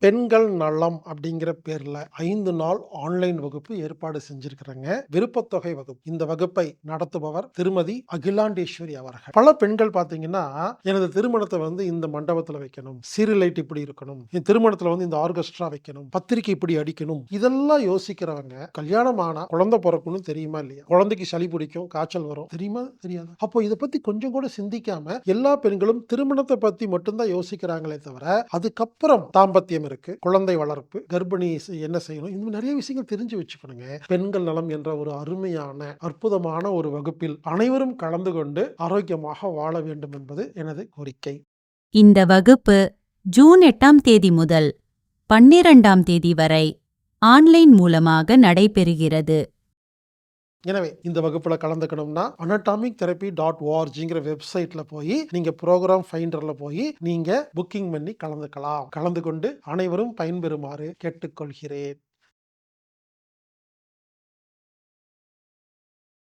பெண்கள் நலம் அப்படிங்கிற பேர்ல 5 நாள் ஆன்லைன் வகுப்பு ஏற்பாடு செஞ்சிருக்கிறாங்க. விருப்பத்தொகை வகுப்பு. இந்த வகுப்பை நடத்துபவர் திருமதி அகிலாண்டேஸ்வரி அவர்கள். பல பெண்கள் பார்த்தீங்கன்னா, எனது திருமணத்தை இந்த மண்டபத்துல வைக்கணும், சீரியல் லைட் இப்படி இருக்கணும், என் திருமணத்துல இந்த ஆர்கெஸ்ட்ரா வைக்கணும், பத்திரிக்கை இப்படி அடிக்கணும், இதெல்லாம் யோசிக்கிறவங்க கல்யாணம் ஆனா குழந்தை பிறக்கணும் தெரியுமா இல்லையா? குழந்தைக்கு சளி பிடிக்கும், காய்ச்சல் வரும் தெரியுமா தெரியாது? அப்போ இதை பத்தி கொஞ்சம் கூட சிந்திக்காம எல்லா பெண்களும் திருமணத்தை பத்தி மட்டும்தான் யோசிக்கிறாங்களே தவிர, அதுக்கப்புறம் தாம்பத்தியம் இருக்கு, குழந்தை வளர்ப்பு, கர்ப்பிணி என்ன செய்யணும், இந்த நிறைய விஷயங்கள் தெரிஞ்சு வச்சுக்கணுங்க. பெண்கள் நலம் என்ற ஒரு அருமையான அற்புதமான ஒரு வகுப்பில் அனைவரும் கலந்து கொண்டு ஆரோக்கியமாக வாழ வேண்டும் என்பது எனது கோரிக்கை. இந்த வகுப்பு ஜூன் 8ஆம் தேதி முதல் 12ஆம் தேதி வரை ஆன்லைன் மூலமாக நடைபெறுகிறது. எனவே இந்த வகுப்புல கலந்துக்கணும்னா anatomictherapy.orgங்கிற வெப்சைட்ல போய் நீங்க ப்ரோக்ராம் ஃபைண்டர்ல போய் நீங்க புக்கிங் பண்ணி கலந்துக்கலாம். கலந்து கொண்டு அனைவரும் பயன்பெறுமாறு கேட்டுக்கொள்கிறேன்.